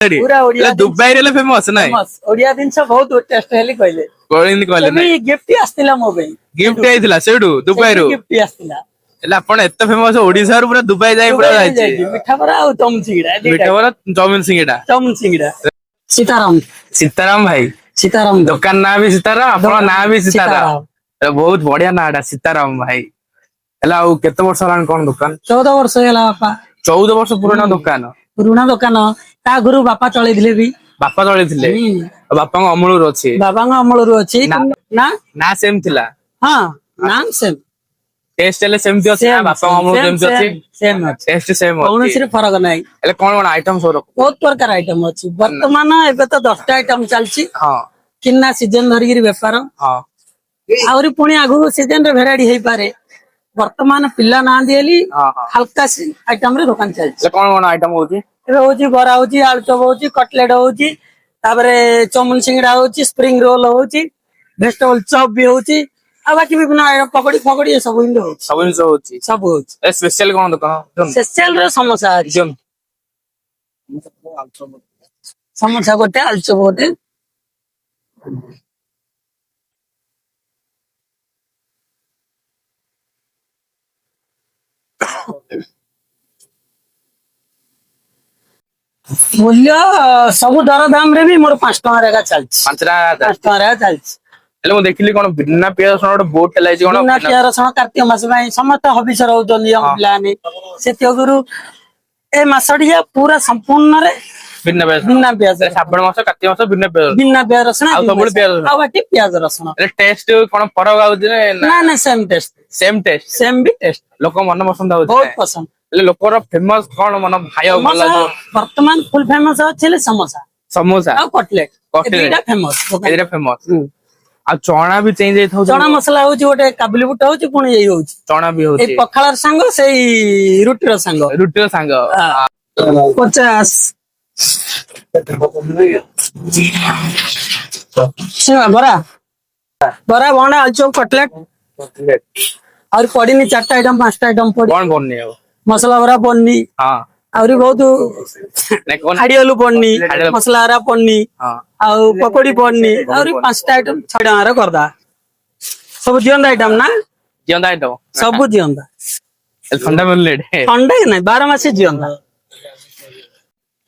पूरा ओडिया दुबई रे फेमस ना ओडिया जिनस बहुत टेस्ट हेली कहले कोइन कहले ना गिफ्ट आस्तिला मो पे गिफ्ट आइथिला सेडू दुबई रो गिफ्ट आस्तिला એટલે आपण एत फेमस ओडिसा रो पूरा दुबई जाई पूरा जाई मिठा बरा आ चम सिंगड़ा मिठा बरा चाउमिन सिंगड़ा सीताराम सीताराम भाई सीताराम दुकान ना भी सीताराम अपन ना भी सीताराम बहुत बढ़िया नाडा सीताराम भाई ହେଲା ଆଉ କେତେ ବର୍ଷ ହେଲାଣି କଣ ଦୋକାନ 14 वर्ष ହେଲା ବାପା 14 ବର୍ଷ ପୁରୁଣା ଦୋକାନ ତା ଗୁରୁ ବାପା ଚଳେଇଥିଲେ ବି ବାପା ଚଳେଇଥିଲେ ବାପାଙ୍କ ଅମଳରୁ ଅଛି ବାବାଙ୍କ ଅମଳରୁ ଅଛି ନା ନା ସେମ ଥିଲା ହଁ ନା ସେମ ଟେଷ୍ଟ ହେଲେ ସେମିତି ଅଛି ନା ବାପାଙ୍କ ଅମଳରୁ ଯେମିତି ଅଛି ସେମ ଅଛି ଟେଷ୍ଟ ସେମ ଅଛି କୌଣସି ଫରକ ନାହିଁ ହେଲେ କଣ କଣ ଆଇଟମ ସବୁ ବହୁତ ପ୍ରକାର ଆଇଟମ ଅଛି ବର୍ତ୍ତମାନ ଏବେ ତ 10ଟା ଆଇଟମ ଚାଲିଛି ହଁ କିନ୍ନା ସିଜନ ଧରିକି ବେପାର ହଁ ଆହୁରି ପୁଣି ଆଗକୁ ସିଜନ ରେ ଭେରାଇଟି ହେଇପାରେ ବର୍ତ୍ତମାନ ପିଲା ନାହାନ୍ତି ହେଲି ହାଲକା ଆଇଟମ ରେ ଦୋକାନ ଚାଲିଛି କଣ କଣ ଆଇଟମ ହଉଛି ଏବେ ହଉଛି ବରା ହଉଛି ଆଳୁଚପ ହଉଛି କଟଲେଟ ହଉଛି ତାପରେ ଚାଉମିନ ସିଙ୍ଗଡା ହଉଛି ସ୍ପ୍ରିଙ୍ଗ ରୋଲ ହଉଛି ଭେଜିଟେବଲ ଚପ୍ ବି ହଉଛି ଆଉ ବାକି ବିଭିନ୍ନ ପକୋଡି ଫକୋଡି ସବୁ ଜିନିଷ ହଉଛି ସବୁ ହଉଛି ସ୍ପେଶାଲ କଣ ଦୋକାନ ସ୍ପେଶାଲ ର ସମୋସା ଅଛି ସମୋସା ଗୋଟେ ଆଳୁଚପ ଗୋଟେ मूल्य सब दर दाम रे भी मोर 5 टका रेगा चलछि 5 टका रेगा चलछि हेले मु देखिली कोन बिना पिया रसुण गोटे बोर्ड टेलाइछि कोन बिना पिया रसुण कार्तिक मास में समस्त हबिस रहउछन नियम प्लान सेति गुरु ए मासडिया पूरा संपूर्ण रे बिना पिया श्रावण मास कार्तिक मास बिना पिया रसुण आ बाकी पियाज रसुण ए टेस्ट कोन फरक आउछ ना ना सेम टेस्ट सेम भी टेस्ट लोक मन पसंद आउछ बहुत पसंद लोकर फेमस कौन मन खाया वर्तमान फुल फेमस अच्छे समोसा समोसा और कटलेट फेमस फेमस आ चना भी चेंज चना मसला होची गोटे काबुली बुट होची पुणी यही होची चना भी होची ए पखाळर संग सेई रुटीर संग 50 बरा बरा बंडा आलचो कटलेट और पड़ीनी 4टा आइटम 5टा आइटम पड़ी कौन पड़नी है मसला बरा पड़नी हां और बहुत हाड़ियालू पड़नी मसला हरा पड़नी और पकोड़ी पड़नी और 5टा आइटम 6 टका रे करदा सब जियंदा आइटम ना सब जियंदा ठंडा मिलले ठंडा नहीं 12 मास जियंदा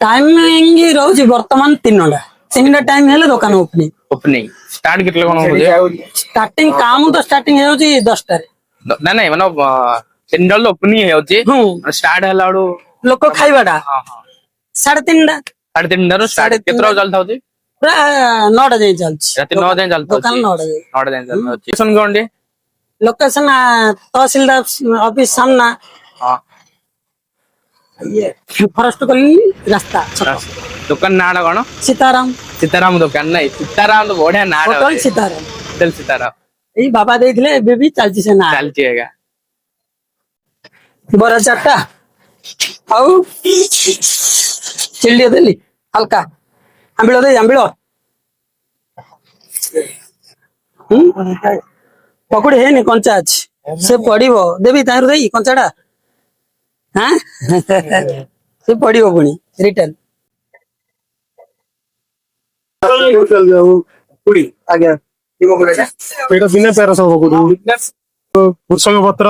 टाइमिंग रहउची वर्तमान 3टा टाइम हेले दुकान ओपनिंग स्टार्ट कितले कोन हो स्टार्टिंग काम तो स्टार्टिंग हेउची 10टा रे ना नहीं माने सिंगल ओपनिंग हेउची स्टार्ट हलाडू लोक खाइबाडा हां 3:30 रो स्टार्ट केतरा चलता होची पूरा 9टा जाई चलची रात 9 दिन चलता दुकान 9टा दिन चलता होची लोकेशन कोंडे लोकेशन तहसीलदार ऑफिस सामना हां ये फॉरेस्ट कॉलोनी रास्ता दुकान नाडा कोन सीताराम दुकान नहीं सीताराम तो बढ़िया नाडा होटल सीताराम ए बाबा देखले एबे भी चलची से ना चलची हैगा बरा 4टा आउ चिल्ली देली हल्का आंबिलो पकड़ी है नहीं कंचा अच्छी से पड़ो देवी तार दे कंचाटा हाँ से पड़ो पुणी रिटर्न आज्ञा बिना प्यार सब भृषंग पत्र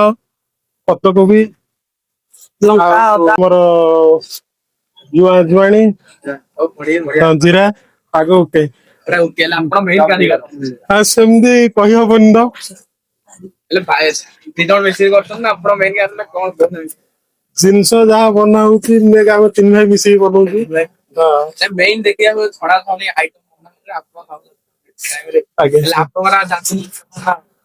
पत्तकोबी जुआणी जीरा आग ओके सेमती कही हबनी तो जिनस जहाँ बना आम 3 भाई मिस बनाऊ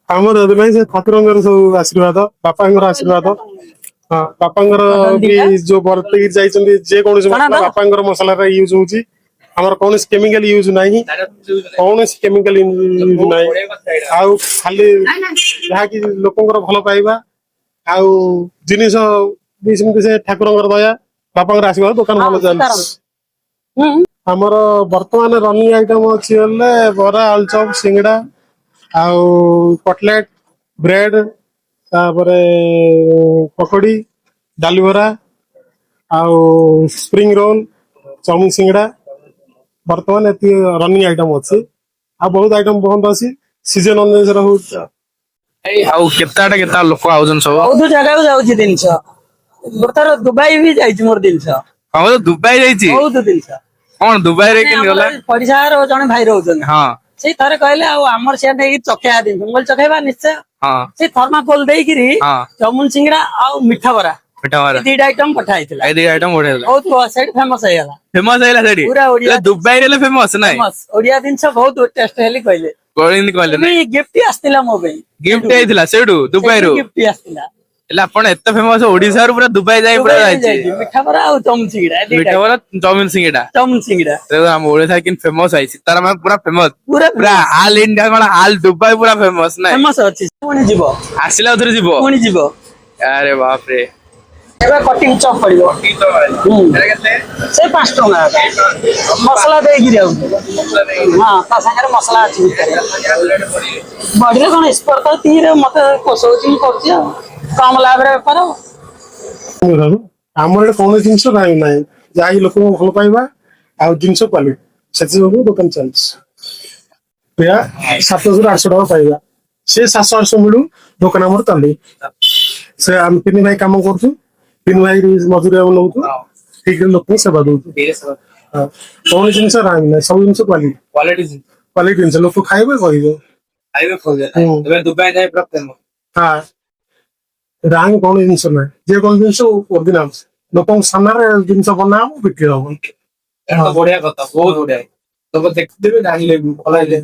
आमर से ठाकुर सब आशीर्वाद बापा आशीर्वाद हाँ बापा जो बरतगिरी जाइए जेकोसी बापा मसला यूज होची हमर कौन केमिकल यूज नहीं कौन केमिकल यूज नहीं आउ खाली जहाँ कि लोकंर भल पाइबा आउ जिनिस भी सेमती से ठाकुर दया बापा आशीर्वाद दुकान भल चलती हमर वर्तमान रनिंग आइटम अच्छी बरा आलुचप सिंगड़ा आउ कटलेट ब्रेड तापरे पकोड़ी डाली बरा आउ स्प्रिंग रोल चाउमिन सिंगड़ा ବର୍ତ୍ତମାନ ଏତିକି ରନିଂ ଆଇଟମ ଅଛି ଆଉ ବହୁତ ଆଇଟମ ବନ୍ଦ ଅଛି ସିଜନ ଅନୁସାରେ ହଉଛି ଏଇ ଆଉ କେତେ ଲୋକ ଆଉଛନ୍ତି ସବୁ ବହୁତ ଜାଗାକୁ ଯାଉଛି ଜିନିଷ ଗୋଟେ ଥର ଦୁବାଇ ବି ଯାଇଛି ମୋର ଜିନିଷ ହଁ ଦୁବାଇ ଯାଇଛି ବହୁତ ଜିନିଷ କଣ ଦୁବାଇରେ କେମିତି ଗଲା ପଡିଶାର ଜଣେ ଭାଇ ରହୁଛନ୍ତି ହଁ ସେଇ ଥରେ କହିଲେ ଆଉ ଆମର ସିଆ ନେଇକି ଚଖେଇବା ଜିନିଷ ମୁଁ କହିଲି ଚଖେଇବା ନିଶ୍ଚୟ ହଁ ସେଇ ଥର୍ମାକୋଲ ଦେଇକିରି ହଁ ଚମୁନ ସିଙ୍ଗଡା ଆଉ ମିଠା ବରା ମିଠା ମାରା ଏ ଦିଟା ଆଇଟମ ପଠା ହେଇଥିଲା ଏଇ ଦିଟା ଆଇଟମ ବଢିଆ ହେଲା ବହୁତ ସେଇଠି ଫେମସ ହେଇଗଲା ଫେମସ ହେଇଲା ସେଠି ପୁରା ଓଡିଆ ହେଲେ ଦୁବାଇରେ ହେଲେ ଫେମସ ନାଇଁ ଫେମସ ଓଡିଆ ଜିନିଷ ବହୁତ ଟେଷ୍ଟ ହେଲି କହିଲେ କହିଲେ କହିଲେ ଗିଫ୍ଟ ଆସିଥିଲା ମୋ ପାଇଁ ଗିଫ୍ଟ ହେଇଥିଲା ସେଇଠୁ ଦୁବାଇରୁ ଗିଫ୍ଟ ଆସିଥିଲା ହେଲେ ଆପଣ ଏତେ ଫେମସ ଓଡିଶାରୁ ପୁରା ଦୁବାଇ ଯାଇ ପୁରା ଯାଇଛି ମିଠା ବରା ଆଉ ଚମୁନ ସିଙ୍ଗଡା ମିଠା ବରା ଚାଉମିନ ସିଙ୍ଗିଟା ଚମୁନ ସିଙ୍ଗଡା ଆମ ଓଡିଶା କିନ୍ତୁ ଫେମସ ହେଇଛି ତାର ମାନେ ପୁରା ଫେମସ ପୁରା ପୁରା ଆଲ ଇଣ୍ଡିଆ କଣ ଆଲ ଦୁବାଇ ପୁରା ଫେମସ ନାଇଁ ଫେମସ ଅଛି ପୁଣି ଯିବ ଆସିଲା ଥରେ ଯିବ ପୁଣି ଯିବ ଆରେ ବାପରେ ଏବେ କଟିଂ ଚପ୍ ପଡିବ ସେ 5 ଟଙ୍କା ମସଲା ଦେଇକିରି ଆଉ ହଁ ତା ସାଙ୍ଗରେ ମସଲା ଅଛି ବଢିଲେ କଣ ଏକ୍ସପର୍ଟ ତ ତିରେ ମତେ ପୋଷଉଛି ମୁଁ କରୁଛି ଆଉ କମ ଲାଭରେ ବେପାର ଆମର ଏଠି କୌଣସି ଜିନିଷ ନାହିଁ ନାହିଁ ଯାହା ଲୋକଙ୍କୁ ଭଲ ପାଇବା ଆଉ ଜିନିଷ କ୍ୱାଲିଟି ସେଥିଯୋଗୁଁ ଦୋକାନ ଚାଲିଛି ଏହା 700-800 ଟଙ୍କା ପାଇବା ସେ 700-800 ମିଳୁ ଦୋକାନ ଆମର ଚାଲୁ ସେ ଆମେ 3 ଭାଇ କାମ କରୁଛୁ 3 ଭାଇ ମଜୁରୀ ଆମେ ନଉଛୁ ଠିକ ଲୋକଙ୍କୁ ସେବା ଦଉଛୁ କୌଣସି ଜିନିଷ ନାହିଁ ନାହିଁ ସବୁ ଜିନିଷ କ୍ୱାଲିଟି ଜିନିଷ ଲୋକ ଖାଇବେ କହିବେ ଦୁବାଇ ଯାଇ ପୁରା ଫେମସ ହଁ ରାଙ୍ଗ କୌଣସି ଜିନିଷ ନାହିଁ ଯେକୌଣସି ଜିନିଷ ଅରିଜିନାଲ ଲୋକଙ୍କ ସାମ୍ନାରେ ଜିନିଷ ବନା ହବ ବିକ୍ରି ହବ ବଢିଆ କଥା ବହୁତ ବଢିଆ ଲୋକ ଦେଖିଦେବେ ଜାଣିଲେ ଭଲ ହେଇଯାଏ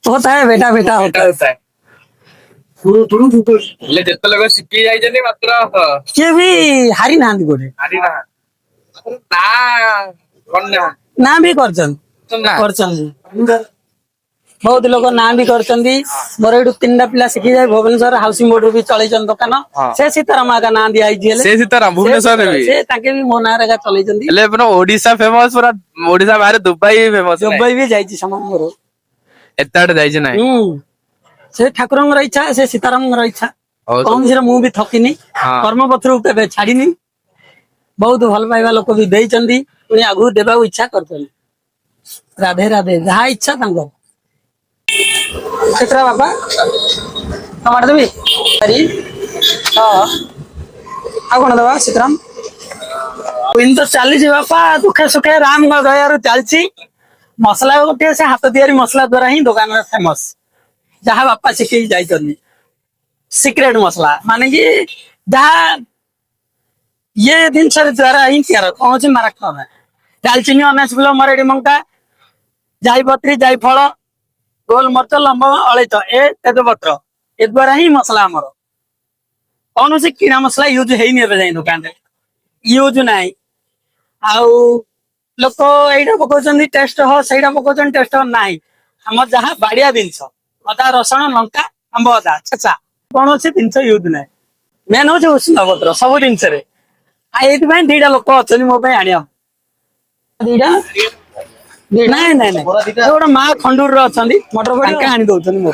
होता है बेटा बेटा होता है ହେଲେ ଯେତେ ଲୋକ ଶିଖି ଯାଇଛନ୍ତି ମାତ୍ର କିଏ ବି ହାରି ନାହାନ୍ତି କୋଉଠି ନାଁ ବି କରିଛନ୍ତି ବହୁତ ଲୋକ ନାଁ ବି କରିଛନ୍ତି ମୋର ଏଇଠୁ 3ଟା ପିଲା ଶିଖି ଯାଏ ଭୁବନେଶ୍ୱର ହାଉସିଂ ବୋର୍ଡ ବି ଚଳେଇଛନ୍ତି ଦୋକାନ ସେ ସୀତାରାମ ଆକା ନାଁ ଦିଆ ହେଇଛି ସେ ସୀତାରାମ ଭୁବନେଶ୍ୱରରେ ବି ସେ ତାଙ୍କେ ବି ମୋ ନାଁରେ ଏକା ଚଲେଇଛନ୍ତି ହେଲେ ପୁରା ଓଡିଶା ଫେମସ ପୁରା ଓଡିଶା ବାହାରେ ଦୁବାଇ ଫେମସ ଦୁବାଇ ବି ଯାଇଛି ସମସ୍ତଙ୍କର ଏତେ ଆଡେ ଯାଇଛି ନାଇଁ ସେ ଠାକୁରଙ୍କର ଇଚ୍ଛା ସେ ସୀତାରାମଙ୍କର ଇଚ୍ଛା କୌଣସିରେ ମୁଁ ବି ଥକିନି କର୍ମପତ୍ରକୁ କେବେ ଛାଡିନି ବହୁତ ଭଲ ପାଇବା ଲୋକ ବି ଦେଇଛନ୍ତି ପୁଣି ଆଗକୁ ଦେବାକୁ ଇଚ୍ଛା କରୁଛନ୍ତି ରାଧେ ରାଧେ ଯାହା ଇଚ୍ଛା ତାଙ୍କର କେତେଟା ବାପା ଟମାଟୋ ଦେବି ଆଉ କଣ ଦେବା ସୀତାରାମ ତ ଚାଲିଛି ବାପା ଦୁଃଖେ ସୁଖେ ରାମଙ୍କ ଦୟାରୁ ଚାଲିଛି ମସଲା ଗୋଟେ ସେ ହାତ ତିଆରି ମସଲା ଦ୍ଵାରା ହିଁ ଦୋକାନରେ ଫେମସ ଯାହା ବାପା ଶିଖେଇ ଯାଇଛନ୍ତି ସିକ୍ରେଟ ମସଲା ମାନେ କି ଯାହା ଇଏ ଜିନିଷ ଦ୍ଵାରା ହିଁ ତିଆର କୌଣସି ମାରାତ୍ମକ ନାହିଁ ଡାଲଚିନି ଅନାସ ଫୁଲ ମରାଠୀ ମଙ୍କା ଜାଇପତ୍ରୀ ଜାଇଫଳ ଗୋଲମରିଚ ଲମ୍ବ ଅଳେଇଚ ଏ ତେଜପତ୍ର ଏ ଦ୍ଵାରା ହିଁ ମସଲା ଆମର କୌଣସି କିଣା ମସଲା ୟୁଜ ହେଇନି ଏବେ ଯାଇ ଦୋକାନରେ ୟୁଜ ନାହିଁ ଆଉ ଲୋକ ଏଇଟା ପକଉଛନ୍ତି ଟେଷ୍ଟ ହ ସେଇଟା ପକଉଛନ୍ତି ଟେଷ୍ଟ ନାହିଁ ଆମର ଯାହା ବାଡିଆ ଜିନିଷ ଅଦା ରସୁଣ ଲଙ୍କା ଆମ୍ବ ଅଦା ଛେଚା କୌଣସି ଜିନିଷ ୟୁଜ ନାହିଁ ମେନ୍ ହଉଛି ଉଷ୍ଣ ପତ୍ର ସବୁ ଜିନିଷରେ ଆଉ ଏଇଥିପାଇଁ 2ଟା ଲୋକ ଅଛନ୍ତି ମୋ ପାଇଁ ଆଣିବା 2ଟା ନାଇଁ ନାଇଁ ନାଇଁ ଗୋଟେ ମା ଖଣ୍ଡୁରରେ ଅଛନ୍ତି ତାଙ୍କେ ଆଣି ଦଉଛନ୍ତି ମୋ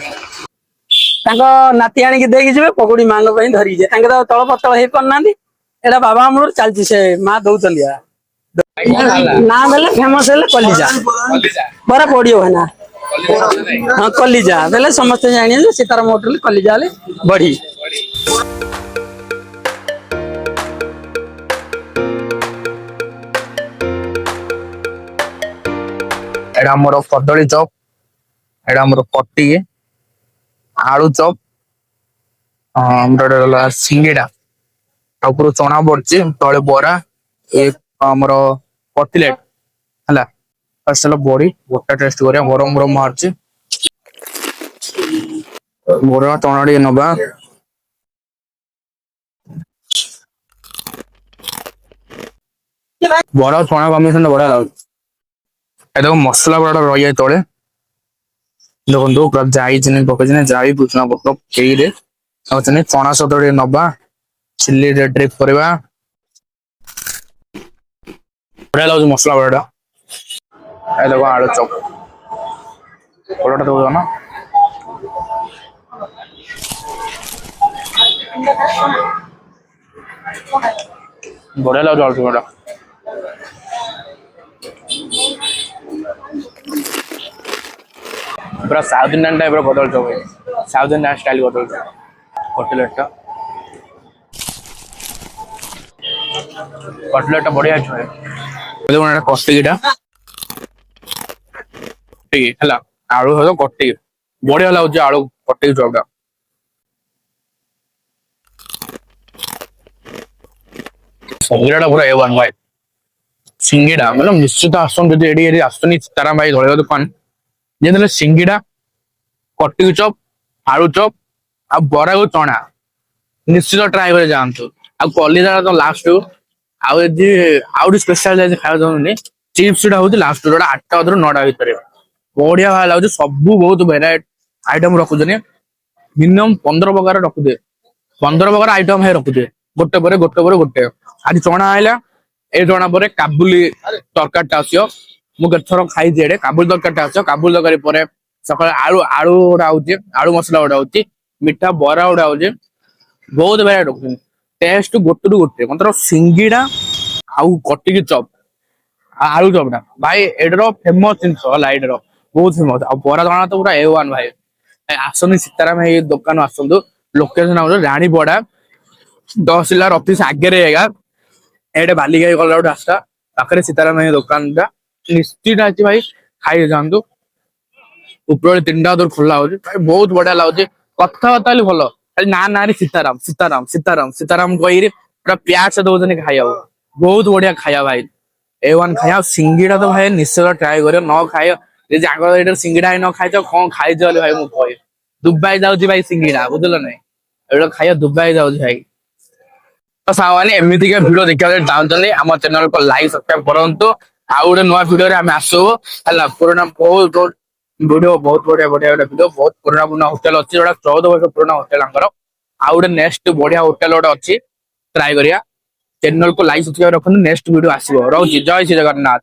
ତାଙ୍କ ନାତି ଆଣିକି ଦେଇକି ଯିବେ ପକୁଡି ମାଙ୍କ ପାଇଁ ଧରିକି ଯିବେ ତାଙ୍କେ ତ ତଳ ପତଳ ହେଇ ପାରୁନାହାନ୍ତି ଏଇଟା ବାବା ଆମର ଚାଲିଛି ସେ ମା ଦଉଛନ୍ତି ନା ବେଲେ ଫେମସ ହେଲେ କଲିଜା ବରା ପଡିବ ନା ହଁ କଲିଜା ବେଲେ ସମସ୍ତେ ଜାଣିବେ ସୀତାରାମ ହୋଟେଲ କଲିଜା ହେଲେ ବଢି ଏଇଟା ଆମର କଦଳୀ ଚପ ଏଇଟା ଆମର କଟି ଆଳୁ ଚପ ଆମର ସିଙ୍ଗିଡା ଉପରୁ ଚଣା ପଡିଛି ତଳେ ବରା ଏ ଆମର କଟଲେଟ ହେଲା ଫାଷ୍ଟ ବଡି ଗୋଟା ଟେଷ୍ଟ କରିବା ଗରମ ଗରମ ବାହାରୁଛି ବରା ଚଣା ଟିକେ ନବା ବରା ଚଣା କମ୍ବିନେସନ ବଢିଆ ଲାଗୁଛି ଏ ଦେଖ ମସଲା ଗୁଡା ରହିଯାଏ ତଳେ ଦେଖନ୍ତୁ ପୁରା ଯାଇ ଚିନି ପକେଇଛନ୍ତି ଯାଇ ଭୃଷଣ ପତ୍ର ପକେଇରେ ଆଉ ଚଣା ସହିତ ଟିକେ ନବା ଚିଲି ଡ୍ରିପ କରିବା ବଢିଆ ଲାଗୁଛି ମସଲା ବଡାଟା ଏ ଦେଖ ଆଳୁ ଚପ ବଡଟା ଦଉଛ ନା ବଢିଆ ଲାଗୁଛି ଆଳୁ ଚପଟା। पूरा साउथ इंडियन टाइप बदल चौ साउथ इंडियन स्टाइल बदल चौ कटलेट बढ़िया छुए कटिकीटा है आलू सहित कटिकी बढ़िया लगुच आलू कटिकी चौटा सिंगिड़ा पूरा A1 भाई सिंगिड़ा मतलब निश्चित आसुनी सीताराम भाई धड़िया दुकान जे सिंगिड़ा कटिकी चप आलू चप आ बरा को चना निश्चित ट्राए कर जातु कलिजा तो लास्ट आउट स्पेशल खाया चाहूँ चिप्स हूँ लास्ट जो 8टा 9टा भितर बढ़िया भाई लगे सब बहुत भेराइट आइटम रखुचे मिनिमम 15 प्रकार रखुए 15 प्रकार आइटम है रखुए गोटे आज चना आइला ए चना पर काबुली तरकारीटा आसो मुझे खाई काबुली तरकारीटा आसो काबुली तरकारी पर सकाल आलू आलू गोटा होची आलू मसला गोटा होची मिठा बरा गोटा होची बहुत भेराइट रखुଛନ୍ତି टेस्ट गोटे गोटे मतलब सिंगिड़ा आउ कटिकी चप आलू चपटा भाई एडर फेमस जिनस लाइटर बहुत फेमस आ बरा दणा तो पूरा A1 भाई आसनी सीताराम ये दुकान आसतु लोकेशन आ रानीपड़ा तहसीलदार ऑफिस आगे रहेगा एडे बालिका गला रास्ता पाखे सीताराम ये दुकान टा निश्चित अच्छी भाई खाई जातु ऊपर 3टा दूर खोला हो बहुत बढ़िया लगुच कथबार्ता भल खाली ना ना सीताराम सीताराम सीताराम सीताराम कही पूरा प्यार से दौन खाया बहुत बढ़िया खाया भाई A1 खाया सिंगिड़ा तो भाई निश्चय ट्राए कर न खाए आगे सिंगिड़ा न खाई कौन खाई भाई मुझे कह दुबई जाऊँ भाई सिंगिड़ा बुझल ना ये खाया दुबई जाऊँ भाई तो सामान्य एमती भिडियो देखा चाहते आम चैनल को लाइक सब्सक्राइब करूँ आउ गोटे नुआ भिडियो आम आसू है पुराना बहुत वीडियो बहुत बढ़िया बढ़िया वीडियो बहुत पुराना होटेल अच्छी जो 14 वर्ष पुराना होटेल आउ गोटे नेक्स्ट बढ़िया होटेल गोटे अच्छी ट्राए करिया चैनल को लाइक सब्सक्राइब रखते नेक्स्ट वीडियो आसो रोची जय श्री जगन्नाथ।